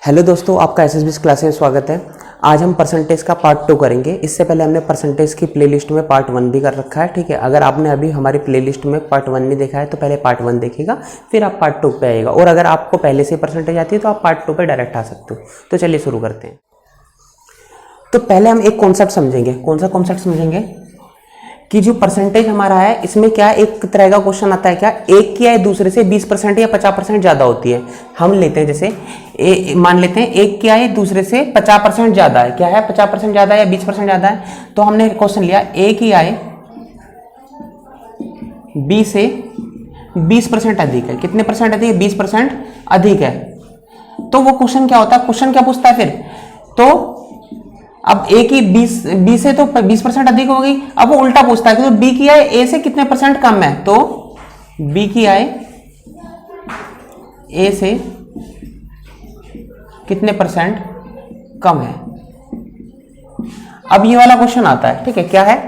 Hello दोस्तों, आपका SSB class में स्वागत है। आज हम परसेंटेज का पार्ट 2 करेंगे। इससे पहले हमने परसेंटेज की प्लेलिस्ट में पार्ट 1 भी कर रखा है, ठीक है। अगर आपने अभी हमारी प्लेलिस्ट में पार्ट 1 नहीं देखा है तो पहले पार्ट 1 देखिएगा, फिर आप पार्ट 2 पे आइएगा। और अगर आपको पहले से परसेंटेज आती है तो आप पार्ट 2 पे डायरेक्ट आ सकते हो। तो चलिए शुरू करते हैं। तो पहले हम एक कॉन्सेप्ट समझेंगे। कौन सा कॉन्सेप्ट समझेंगे कि जो परसेंटेज हमारा है इसमें क्या एक तरह का क्वेश्चन आता है, क्या एक की आय दूसरे से 20% या 50% ज्यादा होती है। हम लेते हैं जैसे मान लेते हैं एक की आय दूसरे से 50% ज्यादा है। क्या है, 50% ज्यादा है या 20% ज्यादा है। तो हमने क्वेश्चन लिया ए की आय बी से 20% अधिक है। कितने परसेंट अधिक है? 20% अधिक है। तो वो क्वेश्चन क्या होता है, क्वेश्चन क्या पूछता है फिर, तो अब ए की 20 से तो 20% अधिक हो गई। अब वो उल्टा पूछता है कि तो बी की आय ए से कितने परसेंट कम है। तो बी की आय ए से कितने परसेंट कम है। अब ये वाला क्वेश्चन आता है, ठीक है। क्या है,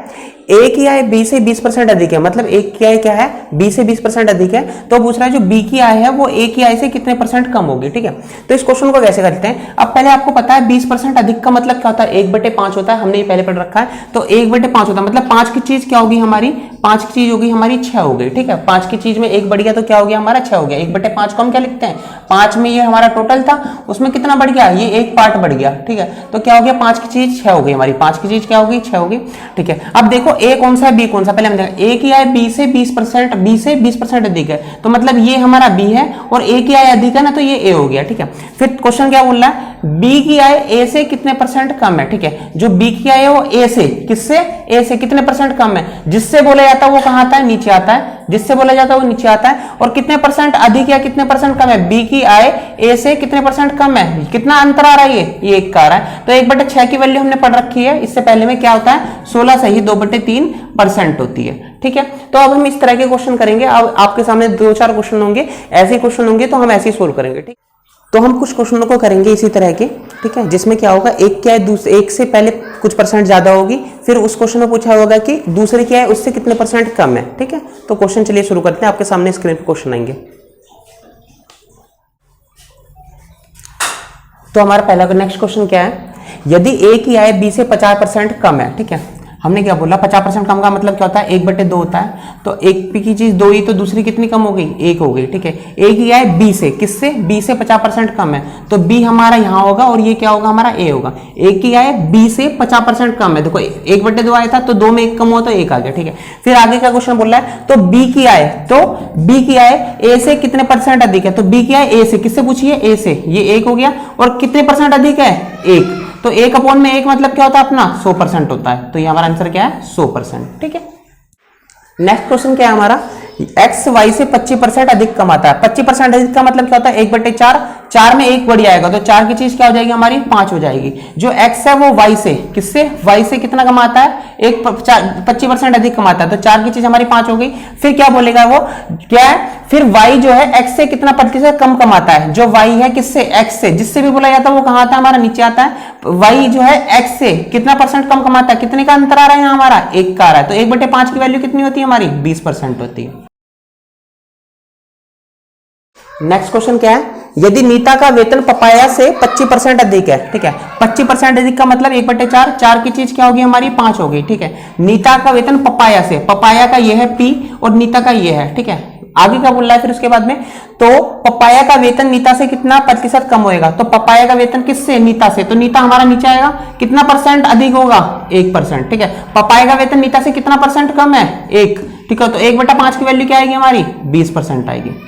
ए की आय बी से 20% अधिक है, मतलब ए की आय क्या है, बी से 20% अधिक है। तो पूछ रहा है जो बी की आय है वो ए की आय से कितने परसेंट कम होगी, ठीक है। तो इस क्वेश्चन को कैसे करते हैं। अब पहले आपको पता है 20% अधिक का मतलब क्या होता है, 1/5 होता है। हमने ये पहले पढ़ रखा है। तो 1/5 होता है मतलब 5 की चीज क्या होगी हमारी, 5 की चीज होगी हमारी 6 हो गई, ठीक है। 5 की चीज में 1 बढ़ गया तो क्या हो गया हमारा 6 हो गया। 1/5 को हम क्या लिखते हैं, 5 में ये हमारा टोटल था, उसमें कितना बढ़ गया, ये एक पार्ट बढ़ गया, ठीक है। तो क्या हो गया, 5 की चीज 6 हो गई हमारी। 5 की चीज क्या होगी, 6 होगी, ठीक है। अब देखो ए कौन सा है, बी कौन सा। पहले हम देखें ए की आय बी से 20% अधिक है, तो मतलब ये हमारा बी है और ए की आय अधिक है ना, तो ये ए हो गया, ठीक है। फिर क्वेश्चन क्या बोल रहा है, बी की आय ए से कितने परसेंट कम है, ठीक है। जो बी की आय है वो ए से, किससे, ए से कितने परसेंट कम है। जिससे बोला जाता है वो कहां आता है, नीचे आता है। जिससे बोला जाता है वो नीचे आता है। और कितने परसेंट अधिक या कितने परसेंट कम है, बी की आय ए से कितने परसेंट कम है। कितना अंतर आ रहा है, ये 1 का आ रहा है। तो 1/6 की वैल्यू हमने पढ़ रखी है। इससे पहले में क्या होता है, 16 सही 2/3% होती है, ठीक है। तो अब हम इस तरह के क्वेश्चन करेंगे। अब आपके सामने 2-4 क्वेश्चन होंगे, ऐसे क्वेश्चन होंगे तो हम ऐसे ही सोल्व करेंगे, ठीक। तो हम कुछ क्वेश्चनों को करेंगे इसी तरह के, ठीक है, जिसमें क्या होगा, एक क्या है एक से पहले कुछ परसेंट ज्यादा होगी, फिर उस क्वेश्चन में पूछा होगा कि दूसरे क्या है उससे कितने परसेंट कम है, ठीक है। तो क्वेश्चन चलिए शुरू करते हैं। आपके सामने स्क्रीन पर क्वेश्चन आएंगे। तो हमारा पहला नेक्स्ट क्वेश्चन क्या है, यदि ए की आय बी से 50% कम है, ठीक है। हमने क्या बोला, 50% कम का मतलब क्या होता है, 1/2 होता है। तो एक की चीज 2 ही, तो दूसरी कितनी कम हो गई, 1 हो गई, ठीक है। ए की आय बी से, किससे, बी से 50% कम है, तो बी हमारा यहां होगा और ये क्या होगा हमारा ए होगा। ए की आय बी से 50% कम है। देखो 1/2 आया था तो 2 में 1 कम हुआ तो 1 आ गया, ठीक है। फिर आगे का क्वेश्चन बोल रहा है, तो बी की आय, ए से कितने परसेंट अधिक है। तो बी की आय ए से, किससे पूछिए, ए से, ये 1 हो गया। और कितने परसेंट अधिक है, 1। तो 1/1 मतलब क्या होता है अपना, 100% होता है। तो ये हमारा आंसर क्या है, 100%, ठीक है। नेक्स्ट क्वेश्चन क्या है हमारा, एक्स वाई से 25% अधिक कमाता है। 25% अधिक का मतलब क्या होता है, 1/4, 4 में 1 बढ़ जाएगा तो 4 की चीज क्या हो जाएगी हमारी, 5 हो जाएगी। जो एक्स है वो वाई से, किससे, वाई से कितना कमाता है, 25% अधिक कमाता है, तो 4 की चीज हमारी 5 हो गई। फिर क्या बोलेगा वो, क्या है, फिर वाई जो है एक्स से कितना प्रतिशत कम कमाता है। जो वाई है किससे, एक्स से, जिससे भी बोला जाता है वो कहां आता है हमारा, नीचे आता है। वाई जो है एक्स से कितना परसेंट कम कमाता है, कितने का अंतर आ रहा है यहाँ हमारा, 1 का आ रहा है। तो 1/5 की वैल्यू कितनी होती है हमारी, 20% होती है। नेक्स्ट क्वेश्चन क्या है, यदि नीता का वेतन पपाया से 25% अधिक है, ठीक है। 25% अधिक का मतलब 1/4, 4 की चीज क्या होगी हमारी, 5 होगी, ठीक है। नीता का वेतन पपाया से, पपाया का ये है पी और नीता का ये है, ठीक है। आगे क्या बोल रहा है फिर उसके बाद में, तो पपाया का वेतन नीता से कितना प्रतिशत कम होएगा। तो पपाया का वेतन किससे, नीता से, तो नीता हमारा नीचे आएगा। कितना परसेंट अधिक होगा, 1%, ठीक है। पपाया का वेतन नीता से कितना परसेंट कम है, 1, ठीक है। तो 1/5 की वैल्यू क्या आएगी हमारी, 20% आएगी।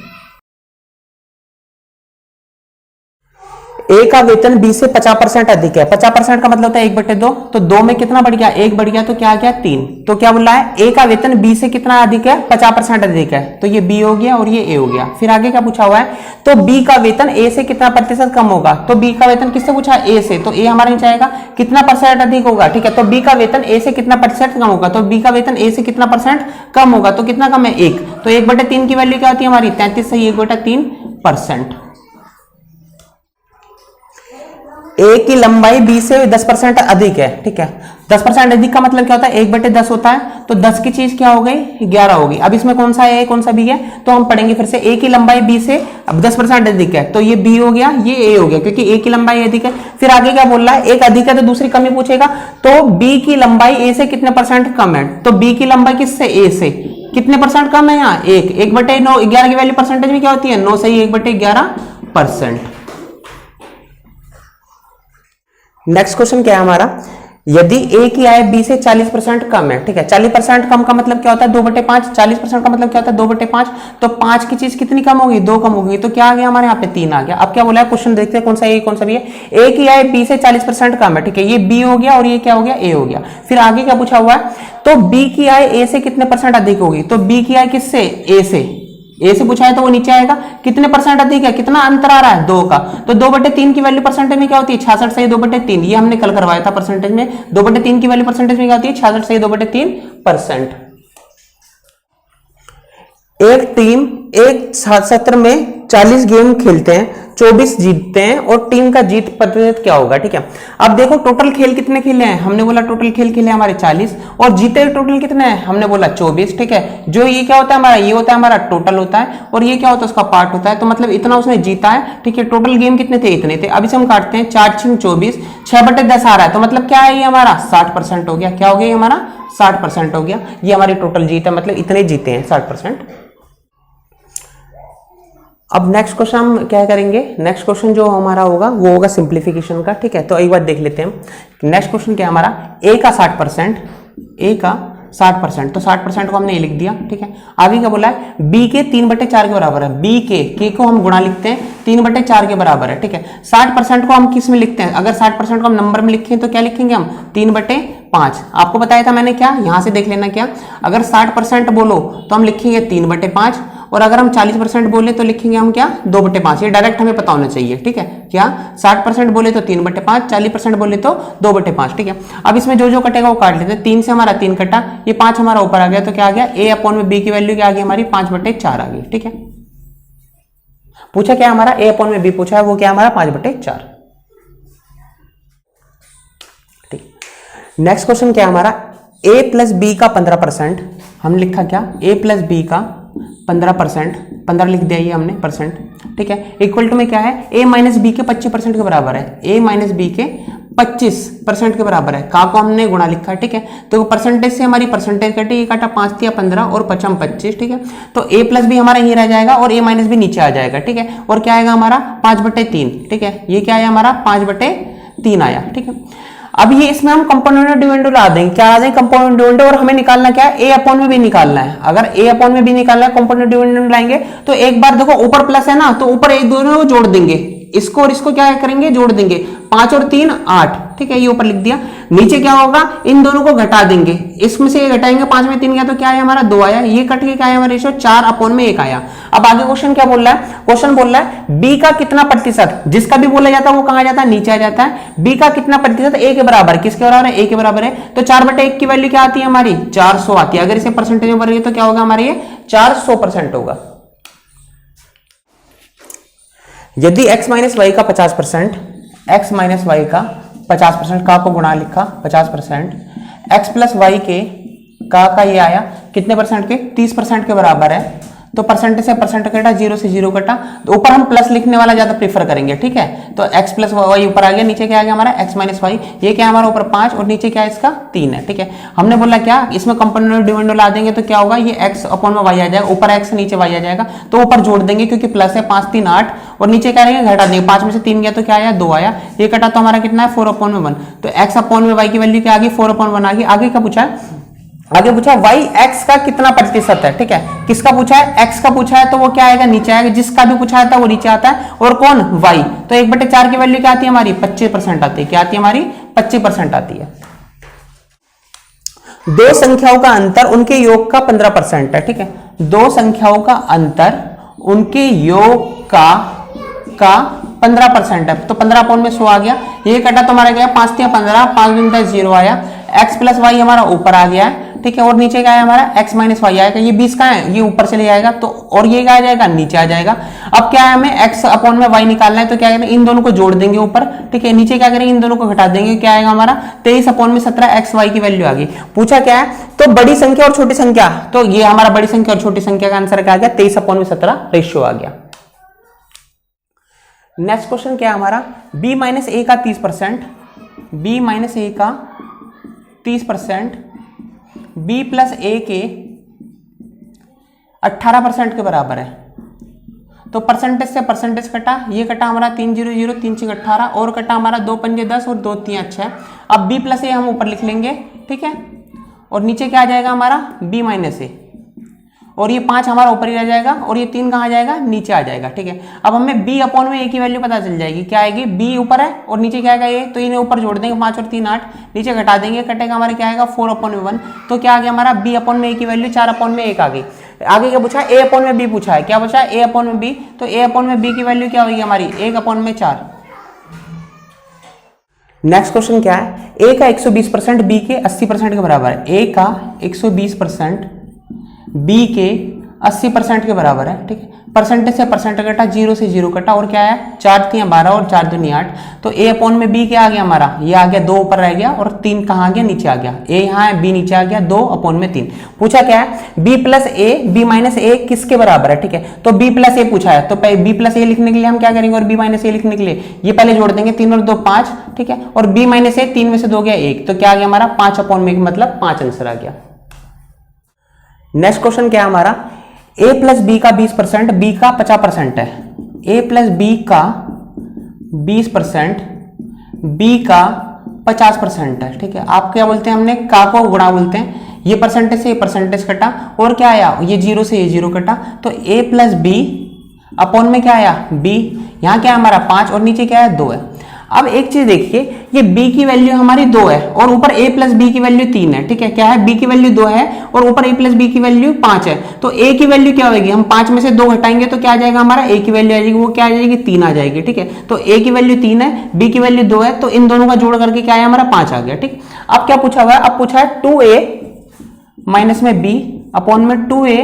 ए का वेतन बी से 50% अधिक है। 50% का मतलब होता है 1/2, तो 2 में कितना बढ़ गया, 1 बढ़ गया तो क्या आ गया, 3। तो क्या बोल रहा है, ए का वेतन बी से कितना अधिक है, 50% अधिक है, तो ये बी हो गया और ये ए हो गया। फिर आगे क्या पूछा हुआ है, तो बी का वेतन ए से कितना प्रतिशत कम होगा। तो बी का वेतन किससे पूछा, ए से, तो ए हमारे नीचे आएगा। कितना परसेंट अधिक होगा, ठीक है। तो बी का वेतन ए से कितना प्रतिशत कम होगा, तो बी का वेतन ए से कितना परसेंट कम होगा, तो कितना कम है, 1। तो 1/3 की वैल्यू क्या होती है हमारी, 33 सही 1/3%। ए की लंबाई बी से 10% अधिक है, ठीक है। 10% अधिक का मतलब क्या होता है, 1/10 होता है, तो 10 की चीज क्या हो गई, 11 होगी। अब इसमें कौन सा ए कौन सा बी है, तो हम पढ़ेंगे फिर से। ए की लंबाई बी से अब 10% अधिक है, तो ये बी हो गया, ये ए हो गया, क्योंकि ए की लंबाई अधिक है। फिर आगे क्या बोल रहा है, एक अधिक है तो दूसरी कम ही पूछेगा, तो बी की लंबाई ए से कितने परसेंट कम है, तो बी की लंबाई किससे, ए से कितने परसेंट कम है, यहाँ 1/9, 11 की वैल्यू परसेंटेज में क्या होती है, 9 सही 1/11%। नेक्स्ट क्वेश्चन क्या है हमारा, यदि ए की आय बी से 40% कम है, ठीक है। 40% कम का मतलब क्या होता है, 2/5। 40% का मतलब क्या होता है, 2/5। तो 5 की चीज कितनी कम होगी, 2 कम होगी, तो क्या आ गया हमारे यहाँ पे 3 आ गया। अब क्या बोला है, क्वेश्चन देखते हैं कौन सा ए कौन सा बी है। ए की आय बी से 40% कम है, ठीक है, ये बी हो गया और ये क्या हो गया, ए हो गया। फिर आगे क्या पूछा हुआ है, तो बी की आय ए से कितने परसेंट अधिक होगी, तो बी की आय किससे, ए से, ए से पूछा है तो वो नीचे आएगा, कितने परसेंट अधिक है, कितना अंतर आ रहा है, 2 का, तो 2/3 की वैल्यू परसेंटेज में क्या होती है, 66 सही 2/3। ये हमने कल करवाया था परसेंटेज में, 2/3 की वैल्यू परसेंटेज में क्या होती है, 66 सही 2/3%। एक टीम एक सत्र में 40 गेम खेलते हैं, 24 जीतते हैं, और टीम का जीत प्रतिशत क्या होगा, ठीक है। अब देखो टोटल खेल कितने खेले हैं, हमने बोला टोटल खेल खेले हमारे 40, और जीते हुए टोटल कितने हैं, हमने बोला 24, ठीक है। जो ये क्या होता है हमारा, ये होता है हमारा टोटल होता है, और ये क्या होता है उसका पार्ट होता है, तो मतलब इतना उसने जीता है, ठीक है। टोटल गेम कितने थे, इतने थे। अब इसे हम काटते हैं, 4 × 24, 6/10 आ रहा है, तो मतलब क्या है ये हमारा 60% हो गया। क्या हो गया ये हमारा 60% हो गया, ये हमारी टोटल जीत है, मतलब इतने जीते हैं 60%। अब नेक्स्ट क्वेश्चन हम क्या करेंगे, नेक्स्ट क्वेश्चन जो हमारा होगा वो होगा सिंप्लीफिकेशन का, ठीक है। तो एक बार देख लेते हैं नेक्स्ट क्वेश्चन क्या है हमारा, ए का 60%, ए का 60%, तो 60% को हमने ये लिख दिया, ठीक है। आगे क्या बोला है, बी के 3/4 के बराबर है, बी के को हम गुणा लिखते हैं 3/4 के बराबर है, ठीक है। 60% को हम किस में लिखते हैं, अगर 60% को हम नंबर में लिखें तो क्या लिखेंगे हम, 3/5। आपको बताया था मैंने क्या, यहां से देख लेना क्या, अगर 60% बोलो तो हम लिखेंगे 3/5, और अगर हम 40% बोले तो लिखेंगे हम क्या, 2/5। ये डायरेक्ट हमें पता होना चाहिए, ठीक है। क्या 60% बोले तो 3/5, 40% बोले तो 2/5, ठीक है। अब इसमें जो जो कटेगा वो काट लेते हैं, 3 से हमारा 3 कटा, ये 5 हमारा ऊपर आ गया, तो क्या आ गया, a/b की वैल्यू क्या आ गई हमारी 5/4 आ गई, ठीक है। पूछा क्या हमारा, a/b पूछा है, वो क्या हमारा 5/4, ठीक। नेक्स्ट क्वेश्चन क्या हमारा, a + b का 15%, हम लिखा क्या, a + b का 15%, 15 लिख दिया ये हमने परसेंट, ठीक है। इक्वल टू में क्या है, a - b के 25% के बराबर है, a - b के 25% के बराबर है, का को हमने गुणा लिखा है, ठीक है। तो परसेंटेज से हमारी परसेंटेज कटी, ये काटा 5 × 15 और 5 × 25, ठीक है। तो a + b हमारा यही रह जाएगा और a - b नीचे आ जाएगा, ठीक है। और क्या आएगा हमारा 5/3, ठीक है। ये क्या आया हमारा 5/3 आया, ठीक है। अब ये इसमें हम कंपोनेंट डिविडेंड ला देंगे, क्या आ जाए कंपोनेंट डिविडेंड, और हमें निकालना क्या है, a/b निकालना है। अगर a/b निकालना है, कंपोनेंट डिविडेंड लाएंगे तो एक बार देखो ऊपर प्लस है ना, तो ऊपर एक दोनों को जोड़ देंगे, इसको और इसको क्या करेंगे, जोड़ देंगे, 5 और 3 8, ठीक है। ये ऊपर लिख दिया, नीचे क्या होगा, इन दोनों को घटा देंगे, इसमें से ये घटाएंगे, 5 में 3 गया तो क्या है हमारा 2 आया, ये कट के क्या है हमारा रेशियो 4/1 आया। अब आगे क्वेश्चन क्या बोल रहा है, क्वेश्चन बोल रहा है बी का कितना प्रतिशत, जिसका भी बोला जाता है वो कहां जाता है, नीचे आ जाता है। बी का कितना प्रतिशत ए के बराबर, किसके बराबर है, ए के बराबर है, तो 4/1 की वैल्यू क्या आती है हमारी 400 आती है। अगर इसे परसेंटेज में भरेंगे तो क्या होगा हमारे, ये 400% होगा। यदि x - y का 50%, x - y का 50%, का को गुणा लिखा 50%, x + y के का ये आया कितने परसेंट के, 30% के बराबर है, तो परसेंटेज से परसेंट कटा, 0 से 0 कटा, तो ऊपर हम प्लस लिखने वाला ज्यादा प्रीफर करेंगे, ठीक है। तो x + y ऊपर आ गया, नीचे क्या आ गया हमारा x - y, ये क्या हमारा ऊपर 5 और नीचे क्या है इसका 3 है, ठीक है। हमने बोला क्या, इसमें कंपोनेंट डिविडेंड ला देंगे तो क्या होगा, ये x/y आ जाएगा, ऊपर x नीचे y आ जाएगा, तो ऊपर जोड़ देंगे क्योंकि प्लस है, 5 3 8, और नीचे क्या रहेंगे घटा देंगे, 5 में से 3 गया तो क्या आया 2 आया, ये कटा तो हमारा कितना है 4/1, तो x/y की वैल्यू क्या आ गई 4/1 आ गई। आगे क्या पूछा है, आगे पूछा y x का कितना प्रतिशत है, ठीक है। किसका पूछा है, x का पूछा है, तो वो क्या आएगा नीचे आएगा, जिसका भी पूछा था वो नीचे आता है, और कौन y, तो 1/4 की वैल्यू क्या आती है हमारी 25% आती है, क्या आती है हमारी 25% आती है। दो संख्याओं का अंतर उनके योग का 15% है, ठीक है। दो संख्याओं का अंतर उनके योग का 15% है, तो 15/100 आ गया, ये कटा तो हमारा गया 5 × 15, 5 × 0 आया, x + y हमारा ऊपर आ गया है, ठीक है, और नीचे क्या है हमारा x माइनस वाई आएगा, ये 20 का है, ये ऊपर चले जाएगा, तो और ये क्या आ जाएगा, नीचे आ जाएगा। अब क्या है, हमें x अपॉन में y निकालना है, तो क्या करेंगे, इन दोनों को जोड़ देंगे ऊपर, ठीक है, नीचे क्या करेंगे, इन दोनों को घटा देंगे, क्या आएगा हमारा 23 अपॉन में 17 x y की वैल्यू आ गई। पूछा क्या है, तो बड़ी संख्या और छोटी संख्या, तो ये हमारा बड़ी संख्या और छोटी संख्या का आंसर क्या आ गया, 23 अपॉन में 17 रेशियो आ गया। नेक्स्ट क्वेश्चन क्या है हमारा, b माइनस ए का 30%, b माइनस ए का 30% b प्लस ए के 18% के बराबर है। तो परसेंटेज से परसेंटेज कटा, ये कटा हमारा 3 0 0 3 6 18 और कटा हमारा 2 पंजे 10 और 2 3 6। अब b प्लस ए हम ऊपर लिख लेंगे, ठीक है, और नीचे क्या आ जाएगा हमारा b माइनस ए, और ये 5 हमारा ऊपर ही रह जाएगा और ये 3 कहाँ जाएगा, नीचे आ जाएगा, ठीक है। अब हमें b अपॉन में a की वैल्यू पता चल जाएगी, क्या आएगी, b ऊपर है और नीचे क्या आएगा a, तो इन्हें ऊपर जोड़ देंगे, 5 और 3 8, नीचे घटा देंगे, कटेगा हमारे क्या आएगा 4 अपॉन में 1, तो क्या आ गया हमारा b अपॉन में a की वैल्यू 4 अपॉन में 1 आ गई। आगे क्या पूछा है, a अपॉन में b पूछा है, क्या पूछा है a अपॉन में b, तो a अपॉन में b की वैल्यू क्या होगी हमारी 1 अपॉन में 4। नेक्स्ट क्वेश्चन क्या है, a का 120% b के 80% के बराबर है, a का 120% b के 80% के बराबर है, ठीक है। परसेंटेज से परसेंट कटा, 0 से 0 कटा, और क्या है 4 3 12 और 4 2 8, तो a अपॉन में b क्या आ गया हमारा, ये आ गया 2 ऊपर रह गया और 3 कहाँ आ गया, नीचे आ गया, a यहाँ है b नीचे आ गया, 2 अपॉन में 3। पूछा क्या है, b plus a b minus a किसके बराबर है, ठीक है, तो b प्लस a पूछा है, तो b प्लस a लिखने के लिए हम क्या करेंगे, और b माइनस a लिखने के लिए ये पहले जोड़ देंगे, 3 और 2 5, ठीक है, और b माइनस a 3 में से 2 गया 1, तो क्या आ गया हमारा 5 अपॉन में 1, मतलब 5 आंसर आ गया। नेक्स्ट क्वेश्चन क्या है हमारा, a प्लस बी का 20%, b का 50% है, a प्लस बी का 20%, b का 50% है, ठीक है। आप क्या बोलते हैं, हमने का को गुणा बोलते हैं, ये परसेंटेज से ये परसेंटेज कटा, और क्या आया, ये 0 से ये 0 कटा, तो a प्लस बी अपॉन में क्या आया b, यहाँ क्या है हमारा 5 और नीचे क्या है 2 है। अब एक चीज देखिए, ये b की वैल्यू हमारी 2 है और ऊपर a प्लस बी की वैल्यू 3 है, ठीक है, क्या है b की वैल्यू 2 है और ऊपर a प्लस बी की वैल्यू 5 है, तो a की वैल्यू क्या होगी, हम 5 में से 2 घटाएंगे तो क्या आ जाएगा हमारा, a की वैल्यू आ जाएगी, वो क्या आ जाएगी 3 आ जाएगी, ठीक है। तो a की वैल्यू 3 है, b की वैल्यू 2 है, तो इन दोनों का जोड़ करके क्या है हमारा 5 आ गया, ठीक। अब क्या पूछा हुआ है, अब पूछा है 2a माइनस में b अपॉन में 2a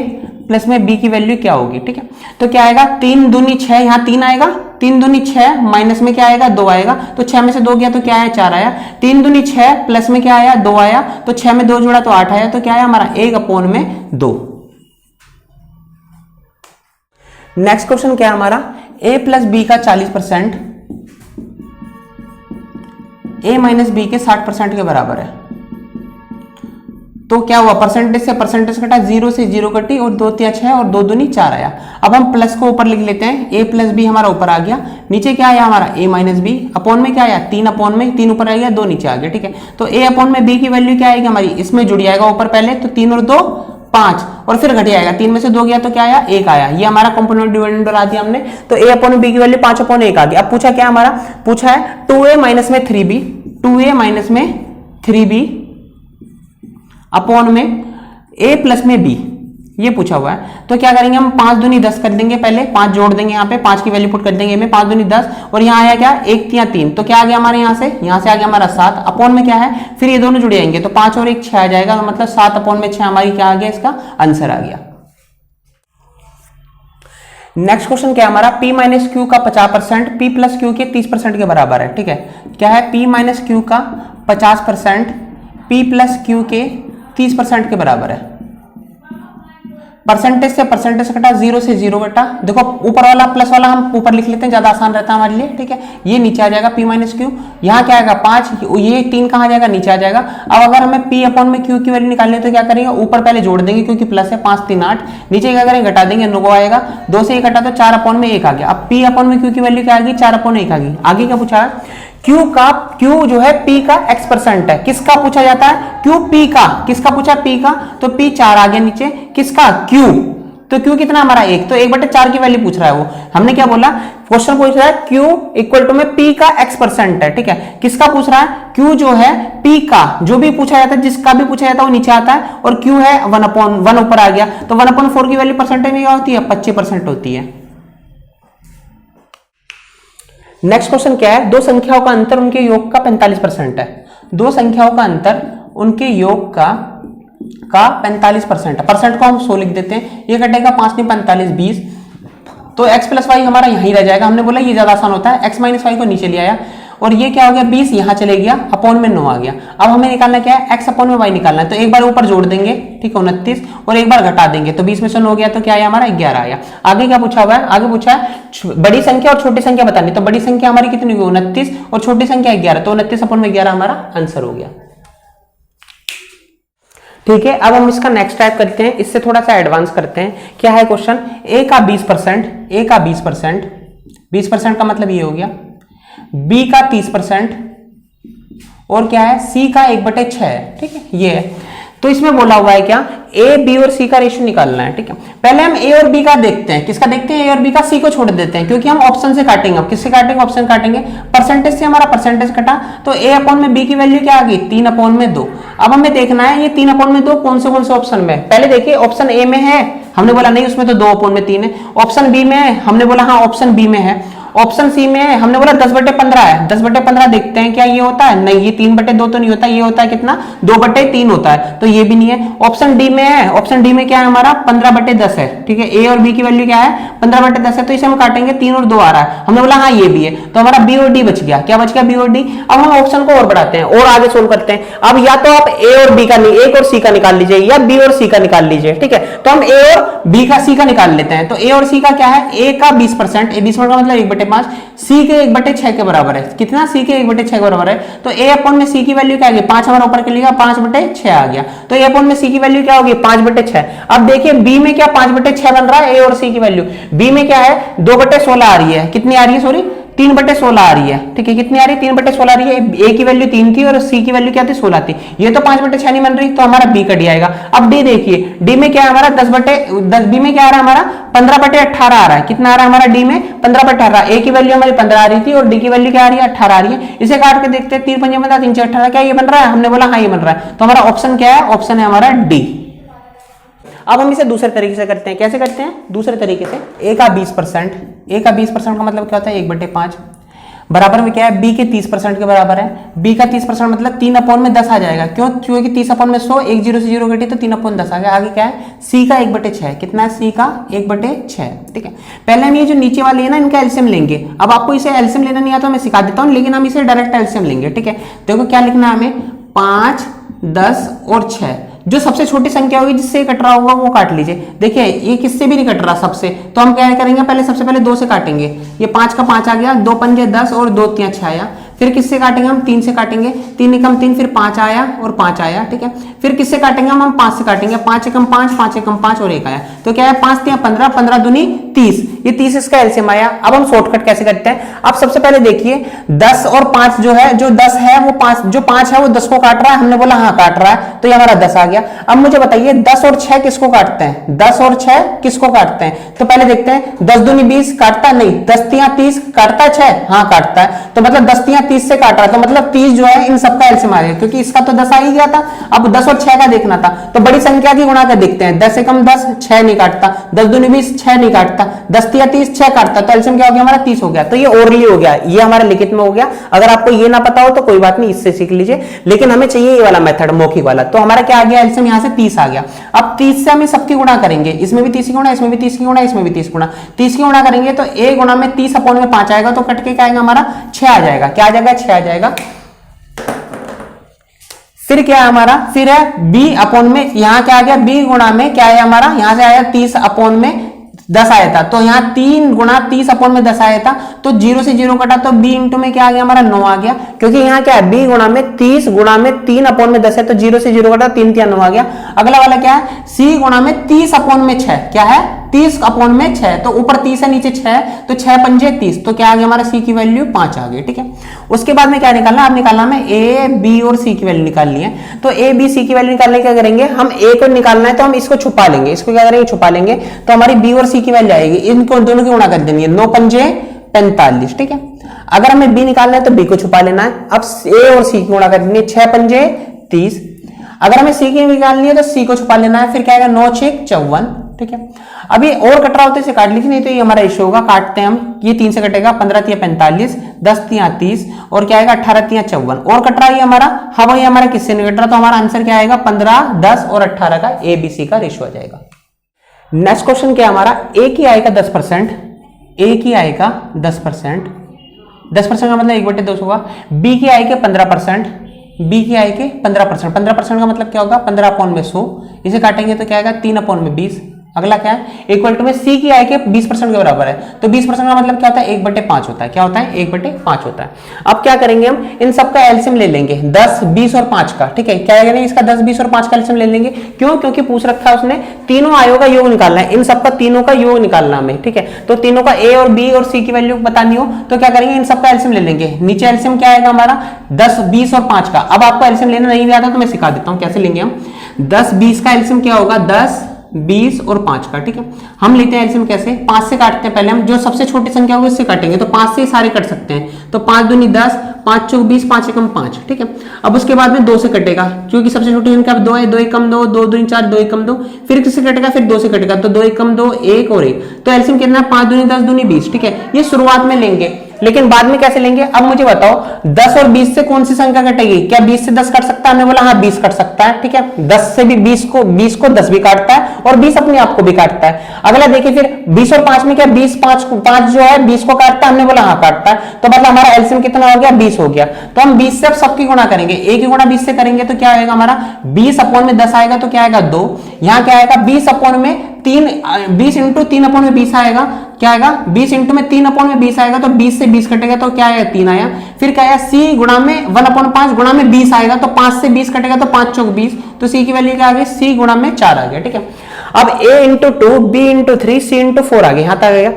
प्लस में b की वैल्यू क्या होगी, ठीक है। तो क्या आएगा 3 दूनी 6, यहाँ 3 आएगा, 3 दूनी 6 माइनस में क्या आएगा 2 आएगा, तो 6 में से 2 गया तो क्या आया 4 आया, 3 दूनी 6 प्लस में क्या आया 2 आया, तो 6 में 2 जोड़ा तो 8 आया, तो क्या आया हमारा 1 अपॉन में 2। नेक्स्ट क्वेश्चन क्या है हमारा, a प्लस बी का 40% a माइनस बी के 60% के बराबर है। तो क्या हुआ, परसेंटेज से परसेंटेज कटा, 0 से 0 कटी और 2 3 6 और 2 दूनी 4 आया। अब हम प्लस को ऊपर लिख लेते हैं, a प्लस बी हमारा ऊपर आ गया, नीचे क्या आया हमारा a माइनस बी, अपॉन में क्या आया 3 अपॉन में 3 ऊपर आ गया 2 नीचे आ गया, ठीक है। तो a अपॉन में b की वैल्यू क्या आएगी हमारी, इसमें जुड़ जाएगा ऊपर पहले, तो 3 और 2 5 और फिर घट जाएगा, 3 में से 2 गया तो क्या आया 1 आया, ये हमारा कंपोनेंट डिविडेंड बना दिया हमने, तो a अपॉन b की वैल्यू 5 अपॉन 1 आ गई। अब पूछा क्या हमारा, पूछा है 2a माइनस में 3b, 2a माइनस में 3b अपॉन में a प्लस में b, ये पूछा हुआ है। तो क्या करेंगे हम 5 दूनी 10 कर देंगे, पहले 5 जोड़ देंगे, यहाँ पे 5 की वैल्यू पुट कर देंगे में, 5 दूनी 10 और यहाँ आया क्या 1 3 3, तो क्या आ गया हमारे यहाँ से आ गया हमारा 7 अपॉन में क्या है, फिर ये दोनों जुड़ जाएंगे तो 5 और 1 6 आ जाएगा, तो मतलब 7 अपॉन में 6 हमारी क्या आ गया, इसका आंसर आ गया। नेक्स्ट क्वेश्चन क्या है हमारा, p माइनस क्यू का 50% p प्लस क्यू के 30% के बराबर है, ठीक है। क्या है p माइनस क्यू का 50% p प्लस क्यू के 30% के बराबर है। परसेंटेज से परसेंटेज कटा, 0 से 0 कटा, देखो ऊपर वाला प्लस वाला हम ऊपर लिख लेते हैं, ज्यादा आसान रहता है हमारे लिए, ठीक है। ये नीचे आ जाएगा p माइनस क्यू, यहाँ क्या आएगा 5, ये 3 कहाँ जाएगा नीचे आ जाएगा। अब अगर हमें p अपॉन में q की वैल्यू निकालनी है तो क्या करेंगे, ऊपर पहले जोड़ देंगे क्योंकि प्लस है, 5 3 8, नीचे क्या करेंगे घटा देंगे, 9 आएगा, 2 से 1 घटा तो 4 अपॉन में 1 आ गया। अब p अपॉन में q की वैल्यू क्या आ गई, 4 अपॉन 1 आ गई। आगे क्या पूछा है, Q जो है P का x% है, किसका पूछा जाता है, Q P का, किसका पूछा P का, तो P 4 आ गया नीचे, किसका Q, तो Q कितना हमारा 1, तो 1/4 की वैल्यू पूछ रहा है वो, हमने क्या बोला, क्वेश्चन पूछ रहा है Q इक्वल टू में P का x% है, ठीक है। किसका पूछ रहा है, Q जो है P का, जो भी पूछा जाता है, जिसका भी पूछा जाता है वो नीचे आता है, और Q है 1/1 ऊपर आ गया, तो 1/4 की वैल्यू परसेंटेज में क्या होती है, 25% होती है। नेक्स्ट क्वेश्चन क्या है, दो संख्याओं का अंतर उनके योग का 45% है, दो संख्याओं का अंतर उनके योग का का 45%, परसेंट को हम 100 लिख देते हैं, ये कटेगा 5 नहीं 45 20, तो x प्लस वाई हमारा यहीं रह जाएगा। हमने बोला ये ज्यादा आसान होता है, x माइनस वाई को नीचे ले आया और ये क्या हो गया 20 यहाँ चले गया, अपॉन में 9 आ गया। अब हमें निकालना क्या है, x अपॉन में y निकालना है, तो एक बार ऊपर जोड़ देंगे, ठीक है 29, और एक बार घटा देंगे, तो 20 में से 9 हो गया, तो क्या है हमारा 11 आया। आगे क्या पूछा हुआ है, आगे पूछा है बड़ी संख्या और छोटी संख्या बतानी, तो बड़ी संख्या हमारी कितनी हुई 29 और छोटी संख्या 11, तो 29 अपॉन में 11 हमारा आंसर हो गया। ठीक है, अब हम इसका नेक्स्ट टाइप करते हैं, इससे थोड़ा सा एडवांस करते हैं। क्या है क्वेश्चन, a का 20%, a का 20%, 20% का मतलब ये हो गया, b का 30% और क्या है c का 1/6 है, ठीक है ये है। तो इसमें बोला हुआ है क्या, a b और c का रेशियो निकालना है, ठीक है। पहले हम a और b का देखते हैं, किसका देखते हैं, a और b का, c को छोड़ देते हैं क्योंकि हम ऑप्शन से काटेंगे। अब किससे काटेंगे, ऑप्शन काटेंगे, परसेंटेज से हमारा परसेंटेज कटा, तो a अपॉन में b की वैल्यू क्या आ गई 3 अपॉन में 2। अब हमें देखना है ये 3 अपॉन में 2 कौन से ऑप्शन में, पहले देखिए ऑप्शन a में है, हमने बोला नहीं उसमें तो 2 अपॉन में 3 है। ऑप्शन b में है, हमने बोला हाँ ऑप्शन b में है। ऑप्शन सी में है, हमने बोला 10/15 है, 10/15 देखते हैं क्या ये होता है, नहीं ये 3/2 तो नहीं होता, ये होता है कितना 2/3 होता है, तो ये भी नहीं है। ऑप्शन डी में है, ऑप्शन डी में क्या है हमारा 15/10 है, ठीक है। ए और बी की वैल्यू क्या है 15/10 है, तो इसे हम काटेंगे 3 और 2 आ रहा है, हमने बोला हाँ ये भी है, तो हमारा बी और डी बच गया। क्या बच गया, बी और डी। अब हम ऑप्शन को और बढ़ाते हैं और आगे सोल्व करते हैं। अब या तो आप ए और बी का नहीं, एक और सी का निकाल लीजिए या बी और सी का निकाल लीजिए, ठीक है। तो हम ए और बी का सी का निकाल लेते हैं। तो ए और सी का क्या है, ए का 20%, ए 20% का मतलब 1/5, सी के 1/6 के बराबर है, कितना सी के 1/6 के बराबर है, तो ए अपॉन में सी की वैल्यू क्या आ गई 5, हमारा ऊपर के लिए 5/6 आ गया, तो ए अपॉन में सी की वैल्यू क्या होगी 5/6। अब देखिए बी में क्या 5/6 बन रहा है, ए और सी की वैल्यू, बी में क्या है 2/16 आ रही है, कितनी आ रही है सॉरी 3/16 आ रही है, ठीक है। कितनी आ रही है 3/16 आ रही है, ए की वैल्यू 3 थी और सी की वैल्यू क्या थी 16 थी, ये तो 5/6 नहीं बन रही, तो हमारा बी कट जाएगा। अब डी देखिए, डी में क्या है हमारा 10/10, बी में क्या आ रहा है हमारा 15/18 आ रहा है, कितना आ रहा है हमारा डी में 15/18, ए की वैल्यू हमारी 15 आ रही थी और डी की वैल्यू क्या आ रही है 18 आ रही है। इसे काट के देखते हैं 3 पंजे 15 3 6 18, क्या ये बन रहा है, हमने बोला हाँ ये बन रहा है, तो हमारा ऑप्शन क्या है, ऑप्शन है हमारा डी। अब हम इसे दूसरे तरीके से करते हैं, कैसे करते हैं, दूसरे तरीके से ए का 20%, ए का 20% का मतलब क्या होता है 1/5 बराबर में क्या है बी के 30% के बराबर है, बी का 30% मतलब 3 अपॉन में 10 आ जाएगा, क्यों, क्योंकि 30 अपॉन में 100, एक 0 से 0 घटी तो 3 अपॉन 10 आ गया। आगे क्या है सी का 1/6, कितना है सी का 1/6, ठीक है। पहले हम ये जो नीचे वाले है ना इनका एलसीएम लेंगे। अब आपको इसे एलसीएम लेना नहीं आता मैं सिखा देता हूँ, लेकिन हम इसे डायरेक्ट एलसीएम लेंगे, ठीक है। देखो क्या लिखना है हमें 5 10 और 6, जो सबसे छोटी संख्या होगी जिससे ये कट रहा होगा वो काट लीजिए। देखिए ये किससे भी नहीं कट रहा सबसे, तो हम क्या करेंगे पहले सबसे पहले 2 से काटेंगे, ये 5 का 5 आ गया, 2 पंजे 10 और 2 3 6 आया। फिर किससे काटेंगे हम 3 से काटेंगे, 3 एकम 3, फिर 5 आया और 5 आया, ठीक है। फिर किससे काटेंगे हम 5 से काटेंगे, 5 एकम 5, 5 एकम 5 और 1 आया, तो क्या है 5 3 15, 15 दूनी 30, ये 30 इसका एलसीएम आया। अब हम शॉर्टकट कैसे करते हैं, अब सबसे पहले देखिए 10 और 5 जो है, जो 10 है वो 5, जो 5 है वो 10 को काट रहा है, हमने बोला हाँ काट रहा है, तो ये हमारा 10 आ गया। अब मुझे बताइए 10 और 6 किसको काटते हैं, 10 और 6 किसको काटते हैं, तो पहले देखते हैं 10 दूनी 20 काटता नहीं, 10 3 30 काटता है 6, हाँ काटता है, तो मतलब 10 3 30 से काट रहा है, तो मतलब 30 जो है इन सबका एलसीएम आ गया, क्योंकि इसका तो 10 आ ही गया था। अब 10 और 6 का देखना था, तो बड़ी संख्या की गुणा कर देखते हैं, 10 एकम 10 6 नहीं काटता, 10 दूनी 20 6 नहीं काटता, 10 3 30 6 काटता, तो एलसीएम क्या हो गया हमारा 30 हो गया। तो ये ओरली हो गया, ये हमारा लिखित में हो गया। अगर आपको ये ना पता हो तो कोई बात नहीं, इससे सीख लीजिए, लेकिन हमें चाहिए ये वाला मेथड मौखिक वाला। तो हमारा क्या आ गया एलसीएम यहाँ से 30 आ गया। अब 30 से हम सबकी गुणा करेंगे, इसमें भी 30 की गुणा, इसमें भी 30 की गुणा, इसमें भी 30 गुणा, 30 की गुणा करेंगे तो a गुणा में 30 अपॉन में 5 आएगा, तो कट के क्या आएगा हमारा 6 आ जाएगा, क्या आ जाएगा 6 आ जाएगा। फिर क्या है हमारा, फिर है b अपॉन में, यहां क्या आ गया b गुणा में क्या है हमारा, यहां से आया 30 अपॉन में 10 आया था, तो यहाँ 3 गुणा 30 अपॉन में 10 आया था, तो 0 से 0 कटा, तो b इंटू में क्या आ गया हमारा 9 आ गया, क्योंकि यहाँ क्या है b गुणा में 30 गुणा में 3 अपॉन में 10 है, तो 0 से 0 कटा 3 3 9 आ गया। अगला वाला क्या है c गुणा में 30 अपॉन में 6, क्या है 30 अपॉन में 6, तो ऊपर 30 है नीचे 6, तो 6 पंजे 30, तो क्या आ गया हमारा c की वैल्यू 5 आ गई, ठीक है। उसके बाद में क्या निकालना है, अब निकालना में a b और c की वैल्यू निकालनी है। तो a b c की वैल्यू निकालने क्या करेंगे हम, a को निकालना है तो हम इसको छुपा लेंगे, इसको क्या करेंगे छुपा लेंगे, तो हमारी b और c की वैल्यू आएगी, इनको दोनों की गुणा कर देनी है, 9 पंजे 45, ठीक है। अगर हमें b निकालना है तो b को छुपा लेना है। अब a और c की गुणा कर देनी है, 6 पंजे 30। अगर हमें c की निकालनी है तो c को छुपा लेना है, फिर क्या आएगा 9 6 54, ठीक ठीक है। अभी और कट रहा होता है इसे काट लीजिए, नहीं तो ये हमारा इश्यू होगा। काटते हैं हम, ये 3 से कटेगा, 15 तिया 45, 10 तिया 30 और क्या आएगा 18 तिया 54 और कट रहा है हमारा। हाँ भाई हमारा किससे नहीं कट रहा, तो हमारा आंसर क्या आएगा 15, 10 और 18 का ABC का रेशियो आ जाएगा। नेक्स्ट क्वेश्चन क्या हमारा, ए की आय का 10%, ए की आय का 10%, 10% का मतलब 1/2 होगा। बी की आय के 15%, बी की आय के 15%, 15% का मतलब क्या होगा 15/100, इसे काटेंगे तो क्या आएगा 3/20। अगला क्या है, इक्वल टू में सी की आय के 20% के बराबर है, तो 20% का मतलब क्या होता है 1/5 होता है। क्या होता है 1/5 होता है। अब क्या करेंगे हम, इन सबका एलसीएम ले लेंगे 10, 20 और 5 का, ठीक है। क्या करेंगे, इसका 10, 20 और 5 का एलसीएम ले लेंगे। क्यों, क्योंकि पूछ रखा है उसने तीनों आयों का योग निकालना है, इन सबका तीनों का योग निकालना हमें, ठीक है। तो तीनों का ए और बी और सी की वैल्यू बतानी हो तो क्या करेंगे, इन सबका एलसीएम ले लेंगे। नीचे एलसीएम क्या आएगा हमारा 10, 20 और 5 का। अब आपको एलसीएम लेना नहीं आता तो मैं सिखा देता हूं कैसे लेंगे हम। 10, 20 का एलसीएम क्या होगा 10, 20 और 5 का, ठीक है। हम लेते हैं एलसीएम कैसे, 5 से काटते हैं। पहले हम जो सबसे छोटी संख्या होगी उससे काटेंगे, तो 5 से सारे कट सकते हैं। तो 5 दूनी 10, 5 चौक 20, 5 एकम 5, ठीक है। अब उसके बाद में 2 से कटेगा, क्योंकि सबसे छोटी संख्या 2 है, 2 एकम 2, 2 दूनी 4, 2 एकम 2। फिर किससे कटेगा, फिर 2 से कटेगा, तो 2 एकम 2, 1 और 1। तो एलसीएम कितना है 5 दूनी 10, दूनी 20, ठीक है। ये शुरुआत में लेंगे, लेकिन बाद में कैसे लेंगे। अब मुझे बताओ 10 और 20 से कौन सी संख्या कटेगी, क्या 20 से 10 कट सकता है, हमने बोला हाँ 20 कट सकता है, ठीक है। 10 से भी 20 को 10 भी काटता है और 20 अपने आप को भी काटता है। अगला देखिए फिर 20 और 5 में क्या 20 5 जो है 20 को काटता है, हमने बोला हाँ काटता है, तो मतलब हमारा एलसीएम कितना हो गया 20 हो गया। तो हम 20 से अब सबकी गुणा करेंगे, एक ही गुणा 20 से करेंगे तो क्या आएगा हमारा 20/10 आएगा, तो क्या आएगा 2। यहां क्या आएगा 20/3, 20 इंटू 3/20 आएगा, क्या आएगा 20 इंटू में 3/20 आएगा, तो 20 से 20 कटेगा तो क्या आएगा 3 आया। फिर क्या आया सी गुणा में 1/5 गुणा में 20 आएगा, तो 5 से 20 कटेगा तो 5 चौक 20, तो सी की वैल्यू क्या आ गई सी गुणा में 4 आ गया, ठीक है। अब a into 2, b into 3, c into 4 आ गया, यहां तक आ गया।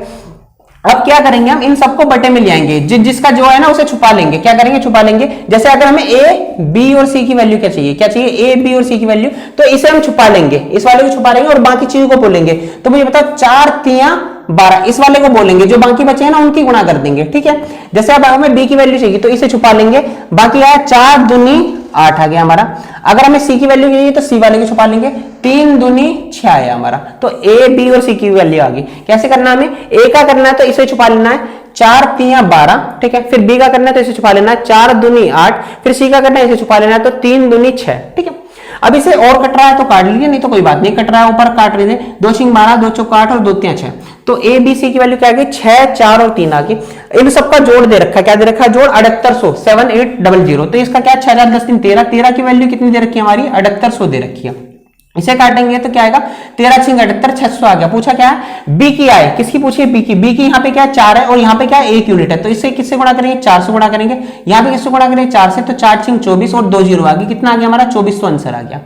अब क्या करेंगे हम इन सबको बटे में ले आएंगे, जिसका जो है ना उसे छुपा लेंगे। क्या करेंगे छुपा लेंगे, जैसे अगर हमें ए बी और सी की वैल्यू क्या चाहिए, क्या चाहिए ए बी और सी की वैल्यू, तो इसे हम छुपा लेंगे, इस वाले को छुपा लेंगे और बाकी चीजों को बोलेंगे। तो मुझे बताओ 4 तिया 12, इस वाले को बोलेंगे, जो बाकी बचे हैं ना उनकी गुणा कर देंगे, ठीक है। जैसे अब हमें बी की वैल्यू चाहिए तो इसे छुपा लेंगे, बाकी आया 4 दूनी 8 आ गया हमारा। अगर हमें सी की वैल्यू चाहिए तो सी वाले को छुपा लेंगे, 3 दूनी 6 आया हमारा। तो ए बी और सी की वैल्यू आ गई। कैसे करना है, हमें ए का करना है तो इसे छुपा लेना है 4 तिया 12, ठीक है। फिर बी का करना है तो इसे छुपा लेना है 4 दूनी 8, फिर सी का करना है इसे छुपा लेना है तो 3 दूनी 6, ठीक है। अब इसे और कट रहा है तो काट लीजिए, नहीं तो कोई बात नहीं, कट रहा है ऊपर काट लीजिए। 2 6 12, 2 चौक 8 और 2 तिया 6, तो ए बी सी की वैल्यू क्या आ गई 6, 4 और 3 आ गई। इन सबका जोड़ दे रखा है, क्या दे रखा है जोड़ 7800, 7800, तो इसका क्या 6000 10 3 13, 13 की वैल्यू कितनी दे रखी है हमारी 7800 दे रखी है। इसे काटेंगे तो क्या आएगा 13 6 78, 600 आ गया। पूछा क्या है बी की आय, किसकी पूछी है बी की। बी की यहाँ पे क्या है 4 है और यहाँ पे क्या है 1 यूनिट है, तो इससे किससे गुणा करेंगे 4 से गुणा करेंगे। यहाँ पे किससे गुणा करेंगे 4 से, तो 4 6 24 और 2 0 आ गई, कितना आ गया हमारा 2400 आंसर आ गया।